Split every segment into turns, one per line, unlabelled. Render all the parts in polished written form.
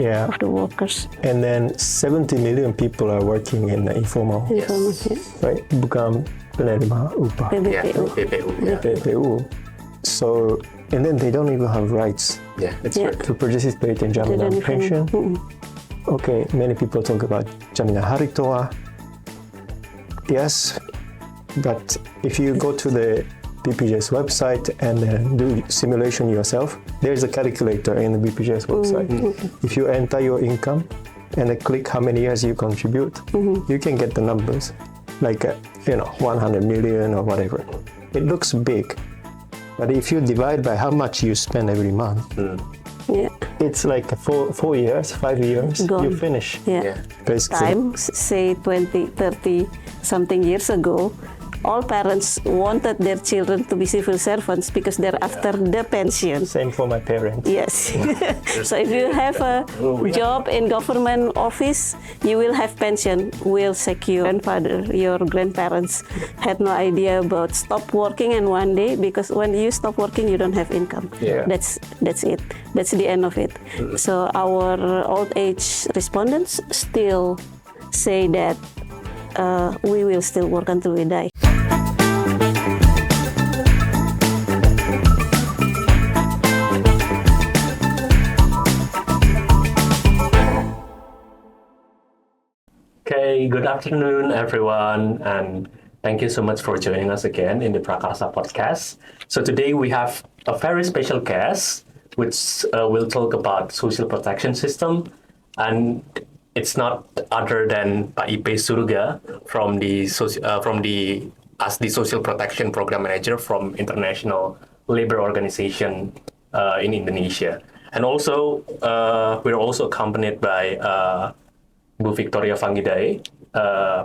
of the workers.
And then 70 million people are working in the informal. Right? Bukan penerima upah. PPU. So, and then they don't even have rights.
Yeah, that's right.
To participate in jaminan pension. Okay, many people talk about jaminan hari tua. Yes, but if you go to the BPJS website and do simulation yourself, there's a calculator in the BPJS website. If you enter your income and click how many years you contribute, you can get the numbers, like 100 million or whatever. It looks big, but if you divide by how much you spend every month, it's like 4 years, 5 years,
Gone.
you finish. Basically.
Time, say 20, 30 something years ago, all parents wanted their children to be civil servants because they're after the pension.
Same for my parents.
Yes. So if you have a job in government office, you will have pension. Will secure. Your grandparents had no idea about stop working and one day, because when you stop working, you don't have income. That's it. That's the end of it. So our old age respondents still say that we will still work until we die.
Okay, good afternoon, everyone, and thank you so much for joining us again in the PRAKARSA podcast. So today we have a very special guest, which will talk about social protection system, and it's not other than Pak Ippei Tsuruga from the Social Protection Program Manager from International Labor Organization in Indonesia, and also we're also accompanied by Bu Victoria Fanggidae,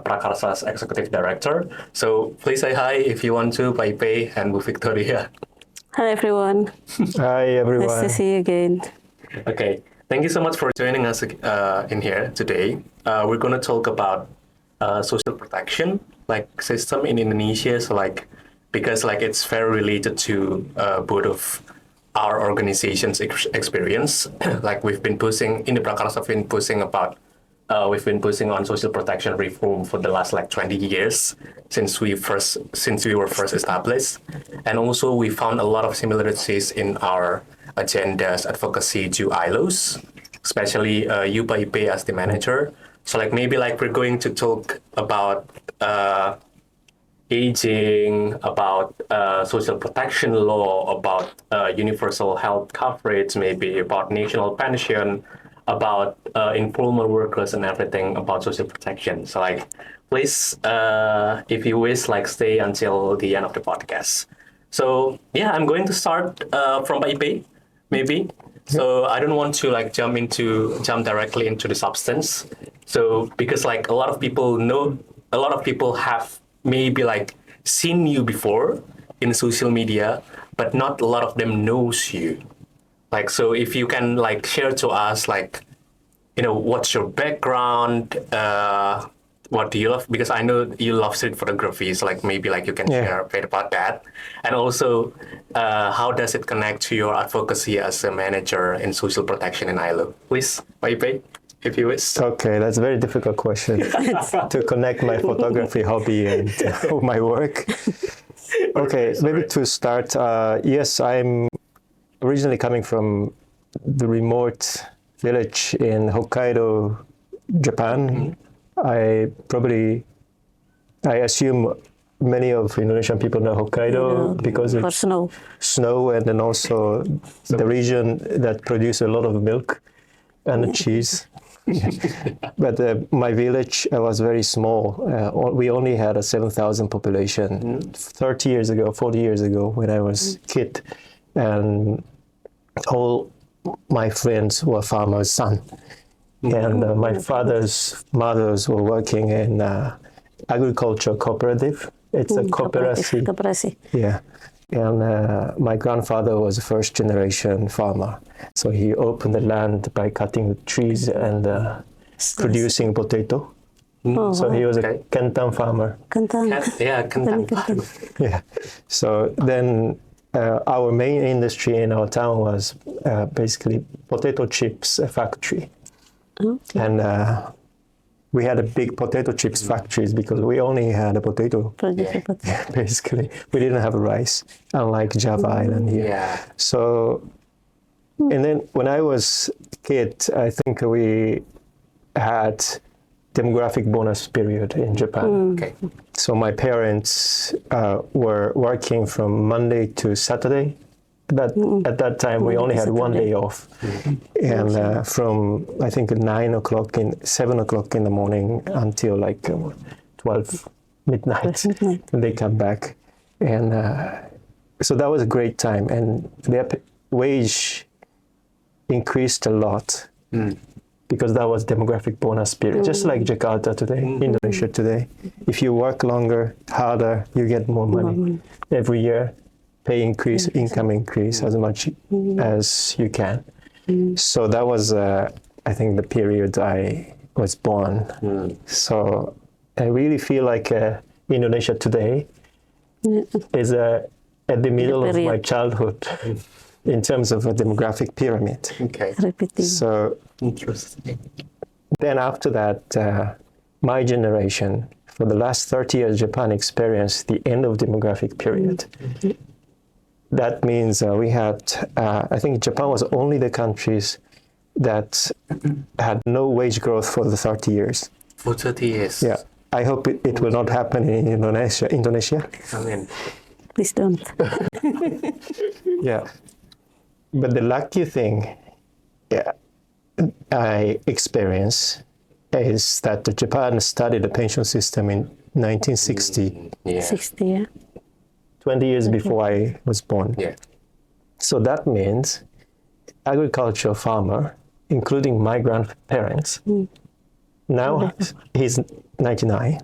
PRAKARSA's Executive Director. So please say hi if you want to, Pak Ippei and Bu Victoria.
Hi everyone.
Hi everyone.
Nice to see you again.
Okay, thank you so much for joining us in here today. We're going to talk about social protection system in Indonesia. So because it's very related to both of our organization's experience. We've been pushing in the PRAKARSA, we've been pushing on social protection reform for the last 20 years since we were first established, and also we found a lot of similarities in our agendas advocacy to ILOs, especially you, Pak Ippei, as the manager. So maybe we're going to talk about aging, about social protection law, about universal health coverage, maybe about national pension, about informal workers and everything about social protection. So please, if you wish, stay until the end of the podcast. So yeah, I'm going to start from Pak Ippei, maybe. So I don't want to jump directly into the substance. So because a lot of people have maybe seen you before in social media, but not a lot of them knows you. So if you can share to us what's your background, what do you love? Because I know you love street photography, so maybe you can share a bit about that. And also, how does it connect to your advocacy as a manager in social protection in ILO? Please, Pak Ippei, if you wish.
Okay, that's a very difficult question to connect my photography hobby and my work. Okay, maybe to start, yes, I'm originally coming from the remote village in Hokkaido, Japan. I assume many of Indonesian people know Hokkaido because of snow, and then also the region that produces a lot of milk and cheese. But my village was very small. We only had a 7,000 population 40 years ago when I was a kid. And all my friends were farmers' sons. And my father's mothers were working in agriculture cooperative. It's a kooperasi. Yeah. And my grandfather was a first generation farmer. So he opened the land by cutting the trees and producing potato. So he was a kentang farmer.
Kentang.
Kentang farmer.
Yeah. So then our main industry in our town was basically potato chips factory.
Okay.
And we had a big potato chips factories because we only had a potato. Basically, we didn't have rice, unlike Java Island here.
Yeah.
So, and then when I was a kid, I think we had demographic bonus period in Japan.
Okay.
So my parents were working from Monday to Saturday. But at that time, we only had one day off. And from, I think, 7 o'clock in the morning until like 12 midnight, and they come back. And so that was a great time. And their wage increased a lot because that was demographic bonus period, just like Jakarta today, Indonesia today. If you work longer, harder, you get more money every year. Pay increase, income increase as much as you can. So that was, I think, the period I was born. So I really feel like Indonesia today is at the middle of my childhood in terms of a demographic pyramid.
Okay.
So
Interesting.
then after that, my generation, for the last 30 years, Japan experienced the end of demographic period. That means we had, I think Japan was only the countries that had no wage growth for the 30 years.
For 30 years.
Yeah. I hope it will not happen in Indonesia.
I mean,
Please don't.
Yeah. But the lucky thing I experienced is that Japan started the pension system in 1960,
yeah.
60, yeah.
20 years before I was born.
Yeah.
So that means agricultural farmer, including my grandparents, now he's 99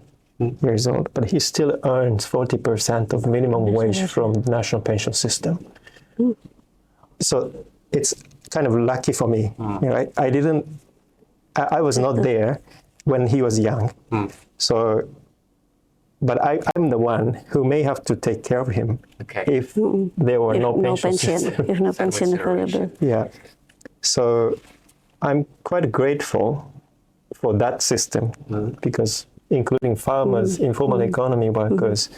years old, but he still earns 40% of minimum wage from the national pension system. So it's kind of lucky for me, right? I was not there when he was young. So, but I'm the one who may have to take care of him if there were no pension system.
If no pension available.
Yeah. So I'm quite grateful for that system because including farmers, informal economy workers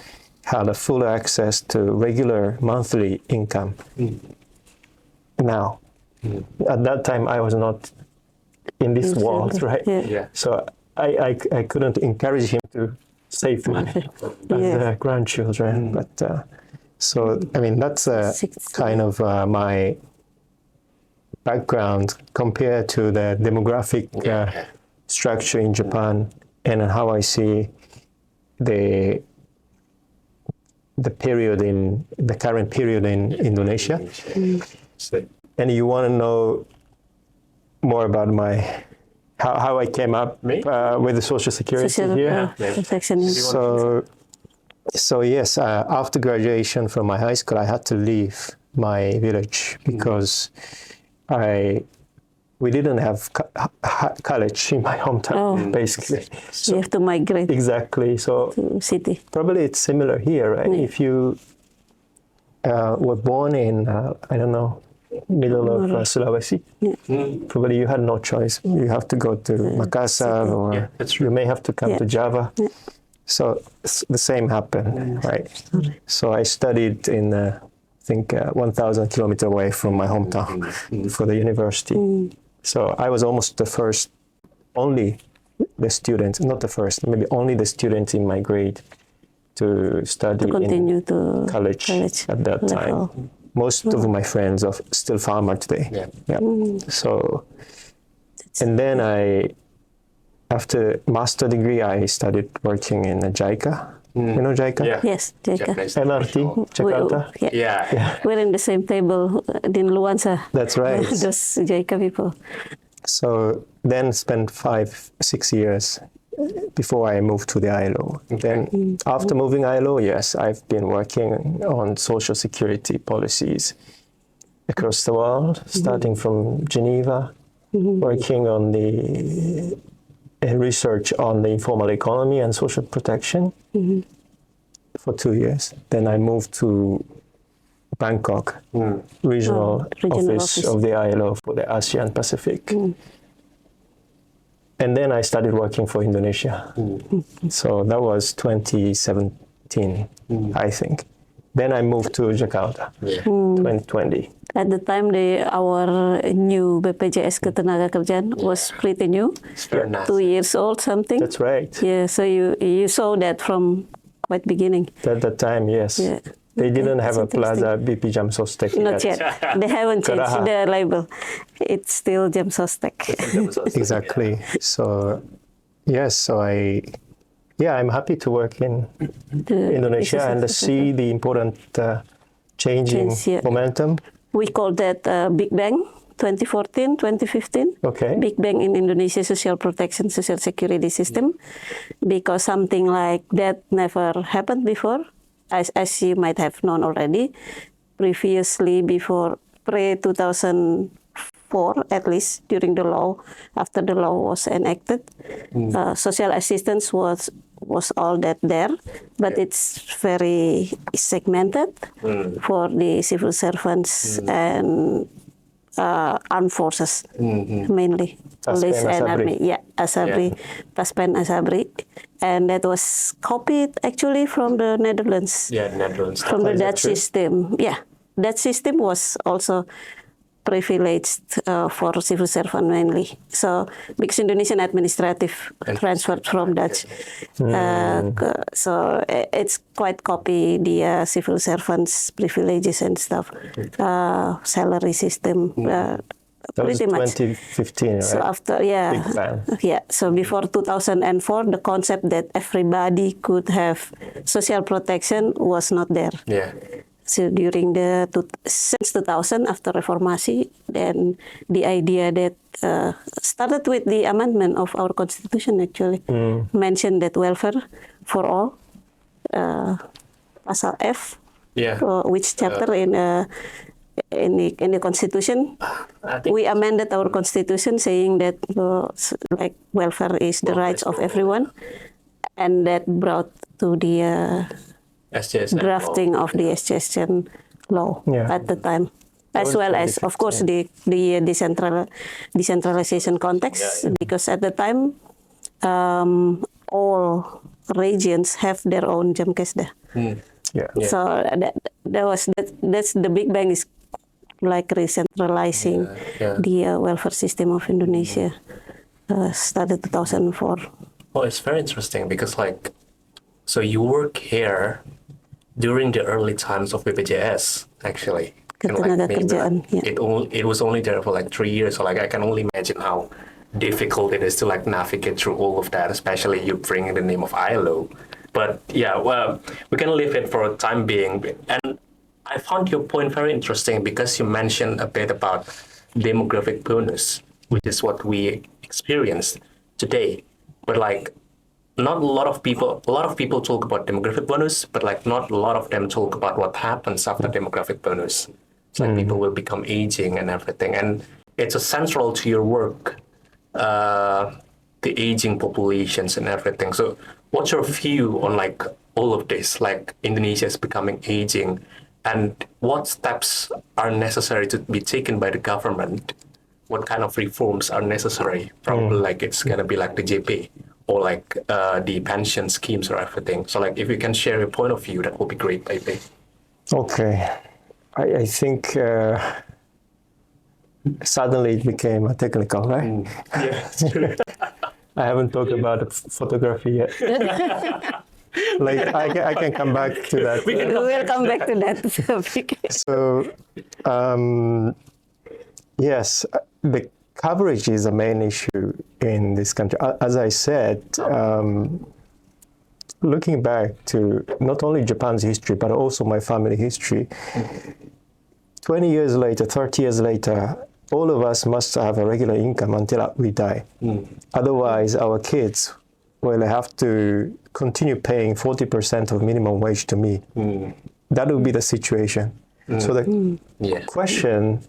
had a full access to regular monthly income. Now, at that time, I was not in this world, right?
Yeah.
So I couldn't encourage him to save money as grandchildren. But so, I mean, that's kind of my background compared to the demographic structure in Japan and how I see the period in the current period in Indonesia. And you want to know more about how I came up with the Social Security here?
Protection.
So yes, after graduation from my high school, I had to leave my village because we didn't have college in my hometown, basically.
So you have to migrate.
Exactly. So
to city.
Probably it's similar here, right? If you were born in, I don't know, middle of Sulawesi, probably you had no choice. You have to go to Makassar or you may have to come to Java. So the same happened, right? So I studied in, I think, 1,000 kilometers away from my hometown for the university. So I was almost only the student, not the first, maybe only the student in my grade to study in college at that time. Most of my friends are still farmer today. So, and then after master degree, I started working in JICA. You know JICA?
Yes, JICA.
MRT, Jakarta.
We're in the same table in Luansa.
That's right.
Those JICA people.
So then spent 5-6 years before I moved to the ILO. Then after moving ILO, yes, I've been working on social security policies across the world, starting from Geneva, working on the research on the informal economy and social protection for 2 years. Then I moved to Bangkok, regional office of the ILO for the ASEAN Pacific. And then I started working for Indonesia. So that was 2017, I think. Then I moved to Jakarta, 2020.
At the time, our new BPJS Ketenagakerjaan was pretty new,
It's very nice.
2 years old, something.
That's right.
Yeah, so you saw that from quite beginning.
At that time, yes.
Yeah.
They didn't have a
That's interesting.
Plaza BP Jam Sostek
Not yet. They haven't changed
Karaha.
the label. It's still Jam Sostek.
Exactly. So, yes, so I'm happy to work in Indonesia and see the important changing
Change, yeah.
momentum.
We call that Big Bang, 2014, 2015.
Okay.
Big Bang in Indonesia social protection, social security system, because something like that never happened before, as you might have known already. Previously, before pre-2004, at least during the law, after the law was enacted, social assistance was all that there, but it's very segmented for the civil servants and armed forces, mainly police and army. Yeah, Asabri, Taspen Asabri, and that was copied actually from the Netherlands.
Yeah, Netherlands.
From the
Is that
Dutch
true?
system. Yeah, that system was also privileged for civil servant mainly. So because Indonesian administrative transferred from Dutch, so it's quite copy the civil servants privileges and stuff, salary system.
That was
Pretty much.
2015, right?
So after,
Big Bang.
yeah. So before 2004, the concept that everybody could have social protection was not there.
Yeah.
So during since 2000, after Reformasi, then the idea that started with the amendment of our constitution actually mentioned that welfare for all, Pasal F,
Yeah.
which chapter in the constitution.
I think
We amended our constitution saying that like welfare is the rights of everyone, and that brought to the
SJSN
drafting of the SJSN law at the time, as
was
well as, of course, the decentralization context, because at the time, all regions have their own Jamkesda.
Yeah.
So that's the Big Bang is like re-centralizing the welfare system of Indonesia. Started 2004.
Well, it's very interesting because, like, so you work here during the early times of BPJS, actually. And, like, maybe,
Ketenagakerjaan,
it was only there for like 3 years, so like I can only imagine how difficult it is to like navigate through all of that, especially you bring in the name of ILO. But yeah, well, we can leave it for a time being. And I found your point very interesting because you mentioned a bit about demographic bonus, which is what we experienced today. But like, not a lot of people talk about demographic bonus, but like not a lot of them talk about what happens after demographic bonus. It's like people will become aging and everything. And it's central to your work, the aging populations and everything. So what's your view on like all of this, like Indonesia is becoming aging, and what steps are necessary to be taken by the government? What kind of reforms are necessary? Probably like it's going to be like the JP or like the pension schemes or everything. So like if you can share your point of view, that would be great, Ippei.
Okay. I think suddenly it became a technical, right?
Yeah, it's true.
I haven't talked about photography yet. Like I can come back to that.
We will come back to that topic.
So, yes, the coverage is a main issue in this country. As I said, looking back to not only Japan's history, but also my family history, 20 years later, 30 years later, all of us must have a regular income until we die. Otherwise, our kids will have to continue paying 40% of minimum wage to me. That would be the situation. So the question,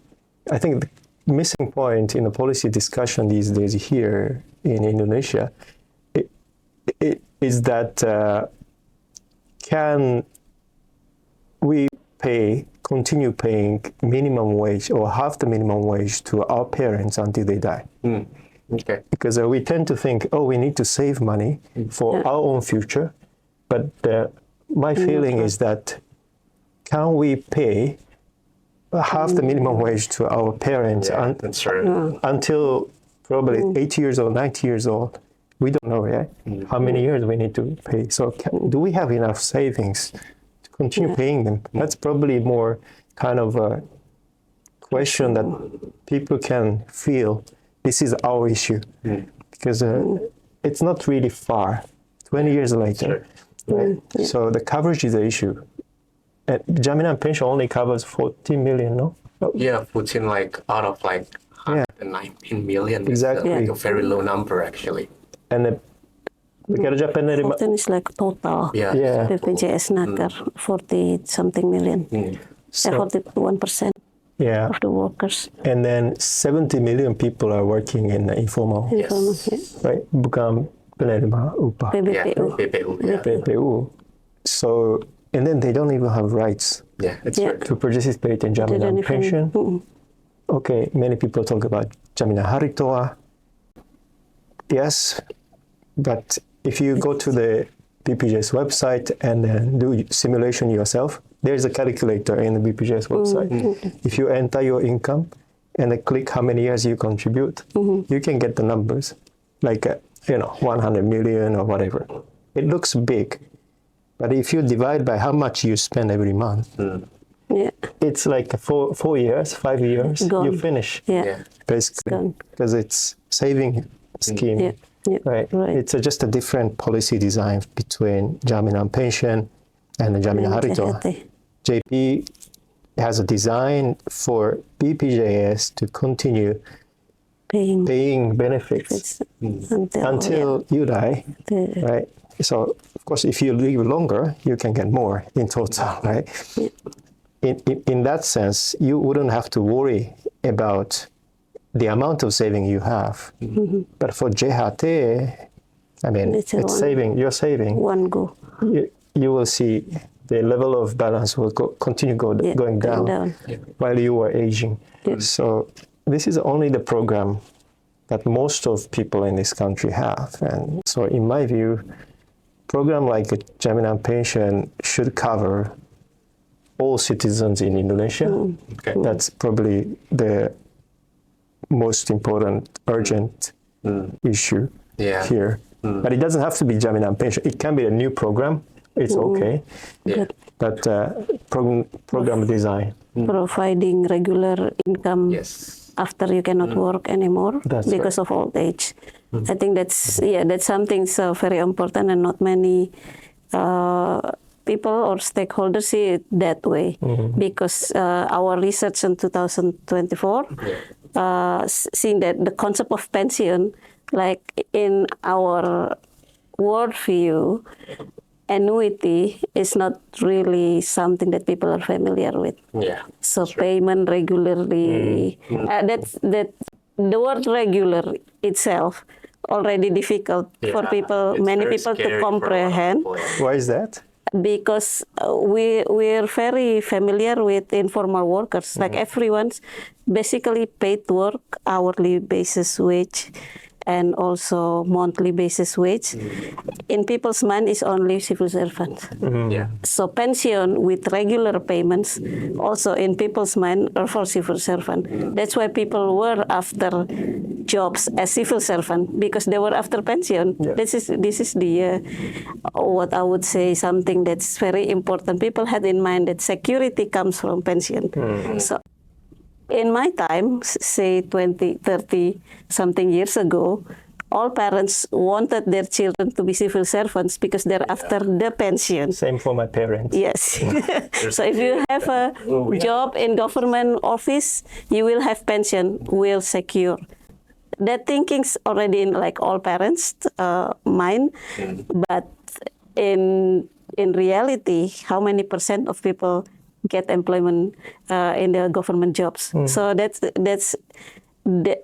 I think the missing point in the policy discussion these days here in Indonesia is that can we continue paying minimum wage or half the minimum wage to our parents until they die?
Okay.
Because we tend to think, oh, we need to save money for our own future. But my feeling is that can we pay half the minimum wage to our parents
That's true.
until probably 80 years old, 90 years old? We don't know yet how many years we need to pay. So do we have enough savings to continue paying them? That's probably more kind of a question that people can feel this is our issue. Because it's not really far, 20 years later. Right? So the coverage is the issue. Jaminan pension only covers 40 million, no?
Yeah, 14 like out of like 119 million.
Exactly.
Like a very low number actually.
And the Pekerja penerima
14 is like total.
Yeah.
BPJS Naker, 40 something million.
so,
41%
yeah,
of the workers.
and then 70 million people are working in the informal, right? Bukan penerima upah,
Yeah,
PBPU.
PPU. Yeah.
PPU. So, and then they don't even have rights
Yeah, that's
Yeah.
right.
to participate in Jaminan pension. Okay, many people talk about Jaminan Hari Tua. Yes, but if you go to the BPJS website and do simulation yourself, there's a calculator in the BPJS website. If you enter your income and then click how many years you contribute, you can get the numbers, like 100 million or whatever. It looks big, but if you divide by how much you spend every month, it's like 4 years, 5 years,
Gone.
you finish.
Yeah.
Basically,
gone.
because it's saving scheme, right? It's just a different policy design between Jaminan pension and the Jaminan Hari Tua. JP has a design for BPJS to continue paying benefits until you die, right? So, of course, if you live longer, you can get more in total, right? In that sense, you wouldn't have to worry about the amount of saving you have. But for JHT, I mean, it's saving, you're saving.
One go.
You will see the level of balance will continue going down while you are aging. So this is only the program that most of people in this country have. And so in my view, program like a Jaminan pension should cover all citizens in Indonesia. That's probably the most important, urgent issue here. But it doesn't have to be Jaminan pension. It can be a new program. It's okay. But program design.
Providing regular income after you cannot work anymore because of old age. I think that's something so very important, and not many people or stakeholders see it that way. Because our research in 2024 seeing that the concept of pension, like in our worldview, annuity is not really something that people are familiar with. So payment regularly, that the word regular itself already difficult for people, many people to comprehend.
Why is that?
Because we're very familiar with informal workers, like everyone's basically paid work, hourly basis wage, and also monthly basis wage. In people's mind is only civil servant. So pension with regular payments also in people's mind are for civil servant. That's why people were after jobs as civil servant, because they were after pension. This is the what I would say something that's very important. People had in mind that security comes from pension. So in my time, say 20, 30 something years ago, all parents wanted their children to be civil servants because they're after the pension.
Same for my parents.
Yes. So if you have a job in government office, you will have pension, will secure. That thinking's already in like all parents' mind, but in reality, how many % of people get employment in the government jobs? So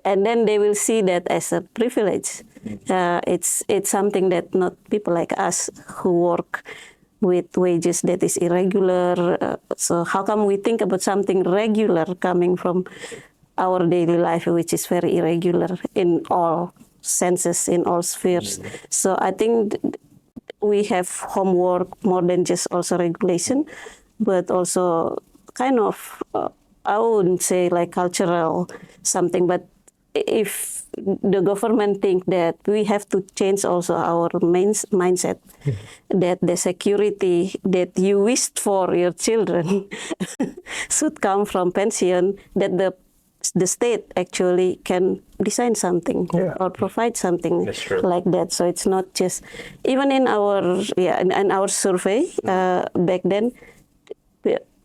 and then they will see that as a privilege. It's something that not people like us who work with wages that is irregular. So how come we think about something regular coming from our daily life, which is very irregular in all senses, in all spheres. So I think we have homework more than just also regulation, but also kind of, I wouldn't say like cultural something, but if the government think that we have to change also our mindset, that the security that you wished for your children should come from pension, that the state actually can design something or provide something like that. So it's not just, even in our in our survey back then,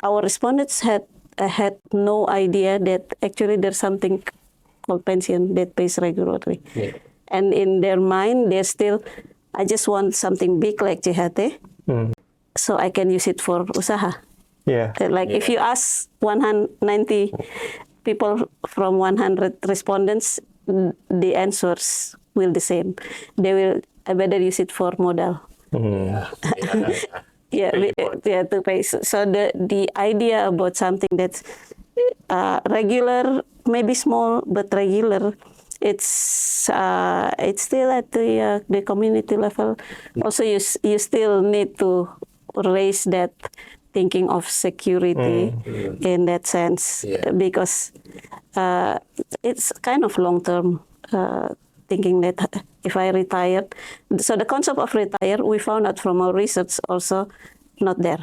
our respondents had no idea that actually there's something called pension that pays regularly. And in their mind, they're still, I just want something big like JHT, so I can use it for usaha. Like if you ask 190 people from 100 respondents, the answers will be the same. They will better use it for modal. To pay. So the idea about something that's regular, maybe small but regular, it's still at the community level. Also, you still need to raise that thinking of security in that sense, because it's kind of long-term thinking that if I retired, so the concept of retire, we found out from our research also not there.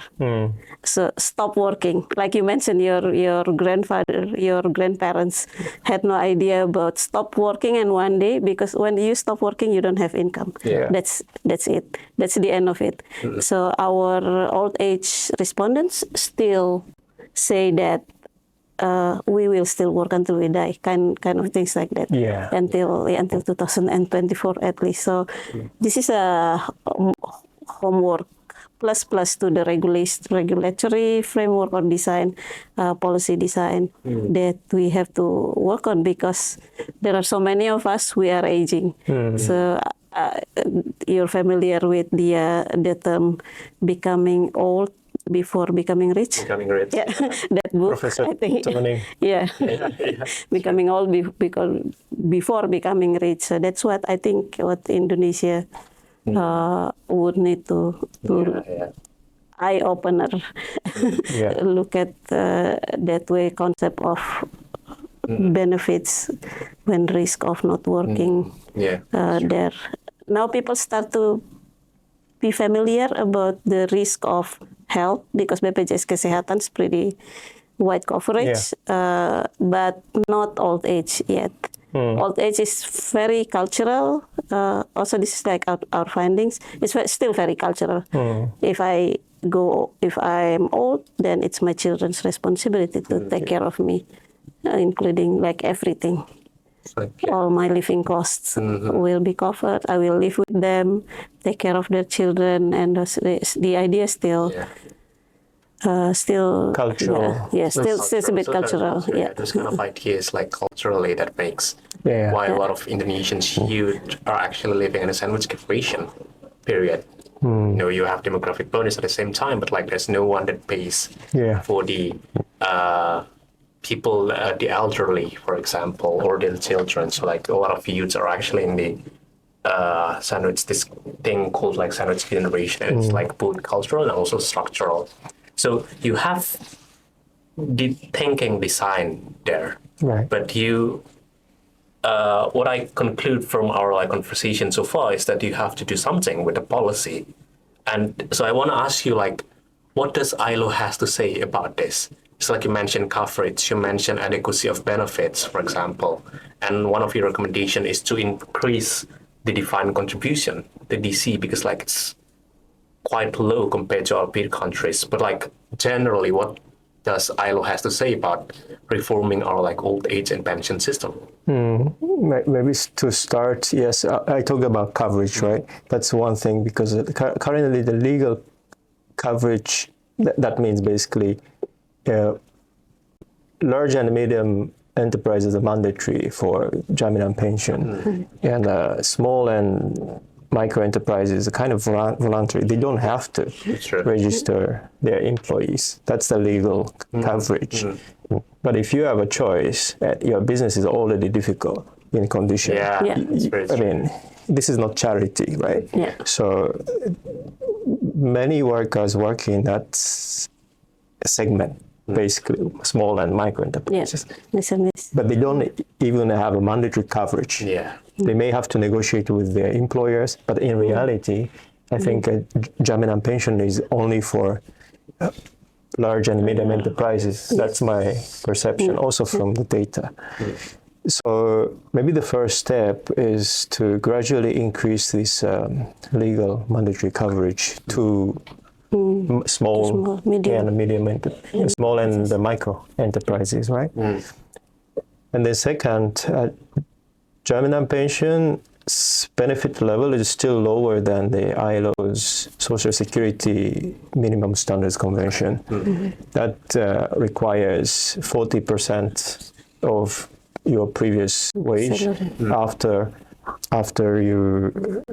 So stop working. Like you mentioned, your grandfather, your grandparents had no idea about stop working, and one day, because when you stop working, you don't have income. That's it. That's the end of it. So our old age respondents still say that we will still work until we die, kind of things like that. Until 2024 at least. So this is a homework plus to the regulatory framework or design, policy design that we have to work on, because there are so many of us, we are aging. So you're familiar with the term becoming old before becoming rich. That book,
Professor
I think.
Tony.
Becoming old before becoming rich. So that's what I think what Indonesia would need to eye opener. Look at that way concept of benefits when risk of not working there. Now people start to be familiar about the risk of health, because BPJS Kesehatan is pretty wide coverage, but not old age yet. Old age is very cultural. Also, this is like our findings. It's still very cultural. If I'm old, then it's my children's responsibility to take care of me, including like everything. All my living costs will be covered. I will live with them, take care of their children, and the idea still
cultural.
Still a bit cultural.
Those kind of ideas, like culturally, that makes why a lot of Indonesians youth are actually living in a sandwich generation period. You have demographic bonus at the same time, but like there's no one that pays for the people, the elderly, for example, or the children. So like a lot of youths are actually in the sandwich, this thing called like sandwich generation. And it's like both cultural and also structural. So you have the thinking design there, but you, what I conclude from our like conversation so far is that you have to do something with the policy. And so I want to ask you, like, what does ILO has to say about this? It's like you mentioned coverage, you mentioned adequacy of benefits, for example, and one of your recommendations is to increase the defined contribution, the DC, because like it's quite low compared to our peer countries. But like generally, what does ILO has to say about reforming our like old age and pension system?
Maybe to start, yes, I talked about coverage, right? That's one thing, because currently the legal coverage, that means basically large and medium enterprises are mandatory for jaminan pension, and small and micro enterprises are kind of voluntary. They don't have to register their employees. That's the legal coverage. But if you have a choice, your business is already difficult in condition. I mean, this is not charity, right?
Yeah.
So many workers work in that segment, basically small and micro enterprises. But they don't even have a mandatory coverage. They may have to negotiate with their employers, but in reality, I think jaminan pension is only for large and medium enterprises. That's my perception, also from the data. So maybe the first step is to gradually increase this legal mandatory coverage to small and small and the micro enterprises, right? And the second, jaminan pension benefit level is still lower than the ILO's Social Security Minimum Standards Convention. That requires 40% of your previous wage after you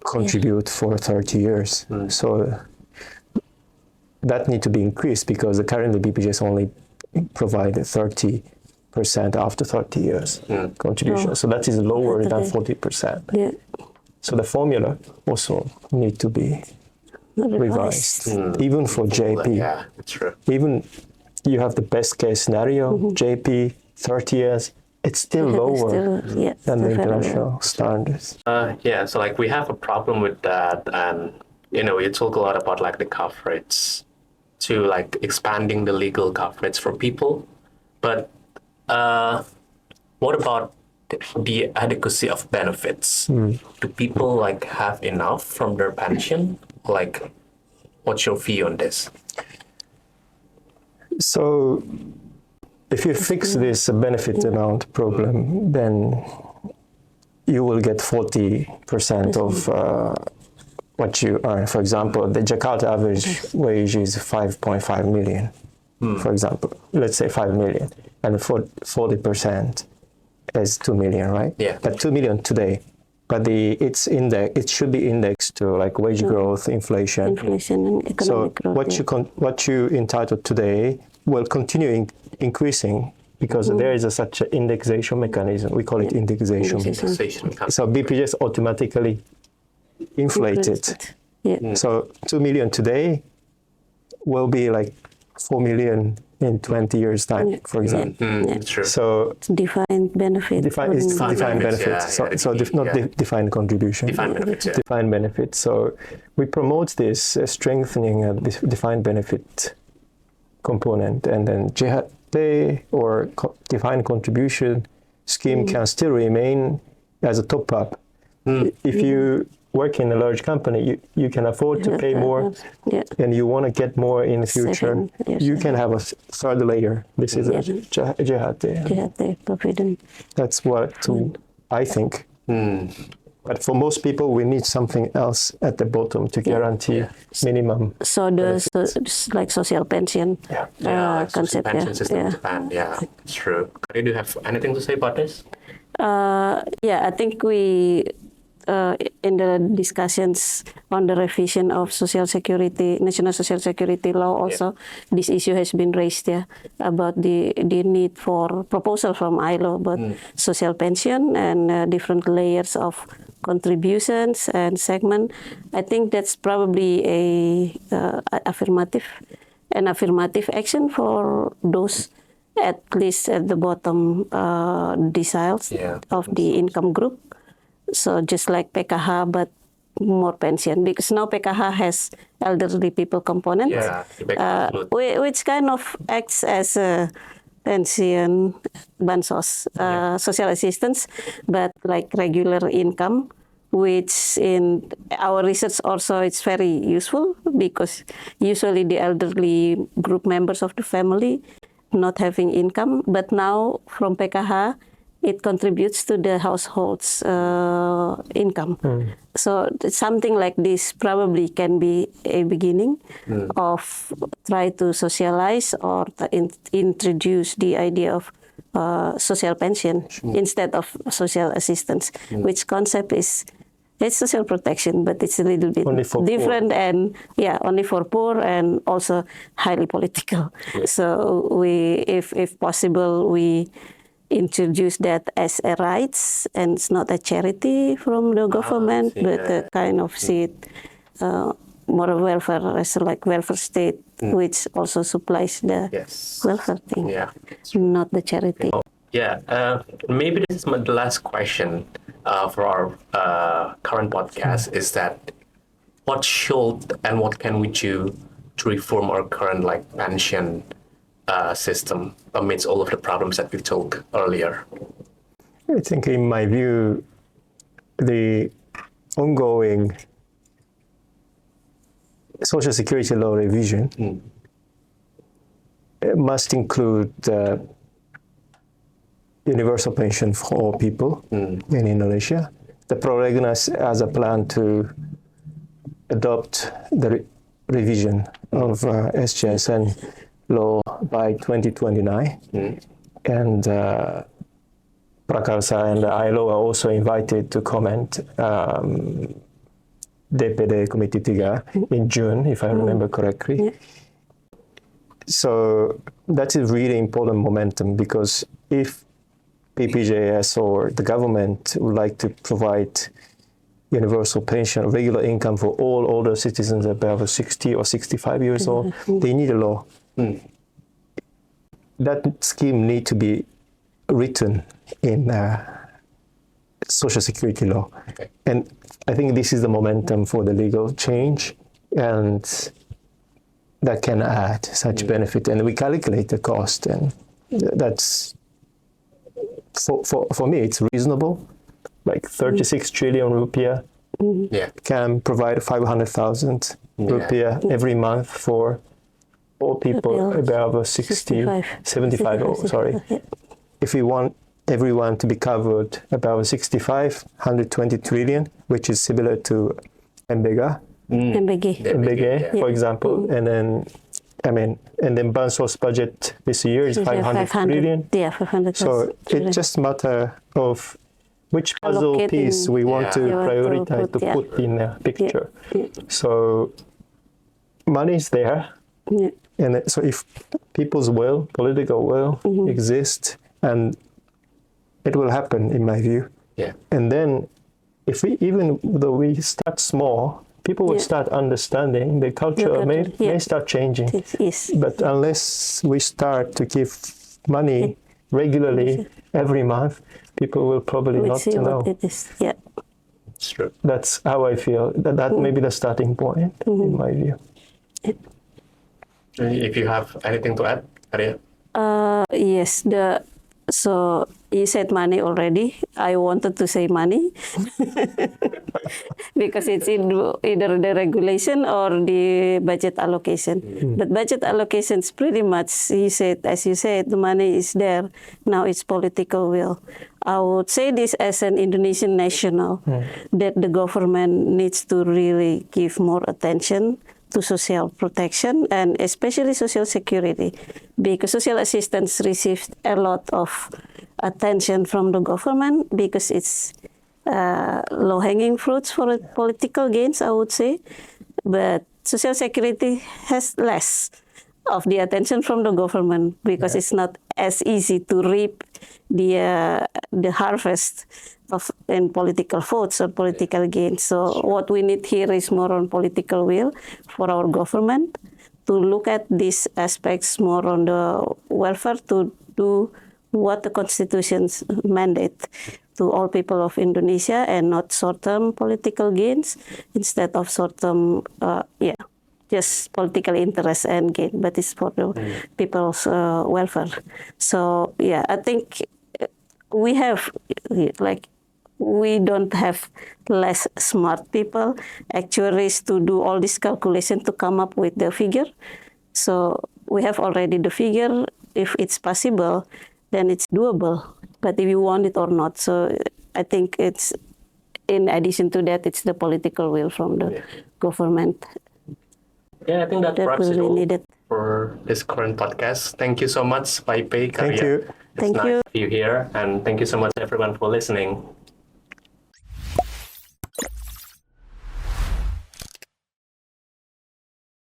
contribute for 30 years. So that need to be increased because currently BPJS only provide 30% after 30 years contribution. So that is lower than 40%. So the formula also need to be revised, even for JP.
Yeah, that's true.
Even you have the best case scenario, JP 30 years, it's still lower than the international standards.
So like we have a problem with that, and you talk a lot about like the coverage to like expanding the legal coverage for people, but what about the adequacy of benefits? Do people like have enough from their pension? Like, what's your view on this?
So if you fix this benefit amount problem, then you will get 40% of what you earn. For example, the Jakarta average wage is 5.5 million, for example. Let's say 5 million. And 40% is 2 million, right?
Yeah.
But 2 million today. But it should be indexed to like wage growth, inflation.
And economic growth.
So what you entitled today will continue increasing because there is such an indexation mechanism. We call it indexation. So BPJS automatically inflated. So 2 million today will be like 4 million in 20 years time, for example.
True.
So
it's defined benefit.
Defined benefit. Not defined contribution.
Defined benefits.
Defined benefit. So we promote this strengthening this defined benefit component, and then JHT or defined contribution scheme can still remain as a top up. If you work in a large company, you can afford to pay more, and you want to get more in the future. You can have a third layer. This is a JHT.
Provident.
That's what I think. But for most people, we need something else at the bottom to guarantee minimum.
So like social pension concept.
Pension system in Japan. Yeah, it's true. Do you have anything to say about this?
I think we. In the discussions on the revision of national social security law, also this issue has been raised about the need for proposal from ILO about social pension and different layers of contributions and segment. I think that's probably an affirmative action for those at least at the bottom deciles of the income group. So just like PKH, but more pension, because now PKH has elderly people component, which kind of acts as a pension, bansos, social assistance, but like regular income, which in our research also it's very useful because usually the elderly group members of the family not having income, but now from PKH, it contributes to the household's income. So something like this probably can be a beginning of try to socialize or introduce the idea of social pension instead of social assistance, which concept is It's social protection, but it's a little bit
Only for
different
poor.
and only for poor and also highly political.
Yeah.
So we, if possible, we introduce that as a rights, and it's not a charity from the government, but a kind of see it more a welfare, as like welfare state, which also supplies the welfare thing, not the charity.
Maybe this is the last question for our current podcast, is that what should and what can we do to reform our current pension system amidst all of the problems that we talked earlier?
I think, in my view, the ongoing Social Security law revision must include universal pension for all people in Indonesia. The Prolegnas has a plan to adopt the revision of SJSN law by 2029. And PRAKARSA and the ILO are also invited to comment. DPD Committee 3 in June, if I remember correctly. So that is really important momentum, because if PPJS or the government would like to provide universal pension, regular income for all older citizens above 60 or 65 years old, they need a law. That scheme needs to be written in Social Security law. And I think this is the momentum for the legal change, and that can add such benefit. And we calculate the cost, and that's, for me, it's reasonable. Like 36 trillion rupiah can provide 500,000 rupiah every month for all people above 75, sorry. If we want everyone to be covered above 65, 120 trillion, which is similar to MBG, for example. And then, and then Bansos budget this year is 500 trillion.
Yeah, 500.
So it's just a matter of which puzzle piece we want to prioritize to put in the picture. So money is there. And so if people's will, political will exists, and it will happen, in my view. And then, if we, even though we start small, people will start understanding, the culture may start changing. But unless we start to give money regularly every month, people will probably not know.
It is.
It's true.
That's how I feel. That may be the starting point, in my view.
If you have anything to add, Arya?
Yes, so you said money already. I wanted to say money because it's in either the regulation or the budget allocation. But budget allocation is pretty much, as you said, the money is there. Now it's political will. I would say this as an Indonesian national, that the government needs to really give more attention to social protection and especially social security, because social assistance receives a lot of attention from the government because it's low-hanging fruits for political gains, I would say. But social security has less of the attention from the government because it's not as easy to reap the harvest in political votes or political gains. So what we need here is more on political will for our government to look at these aspects more on the welfare, to do what the Constitution's mandate to all people of Indonesia, and not short-term political gains instead of short-term, just political interest and gain, but it's for the people's welfare. So I think we have, we don't have less smart people, actuaries, to do all this calculation to come up with the figure. So we have already the figure. If it's possible, then it's doable. But if you want it or not, so I think it's, in addition to that, it's the political will from the government.
I think that wraps it all
needed
for this current podcast. Thank you so much, Ippei.
Thank you.
It's nice to have you here, and thank you so much, everyone, for listening.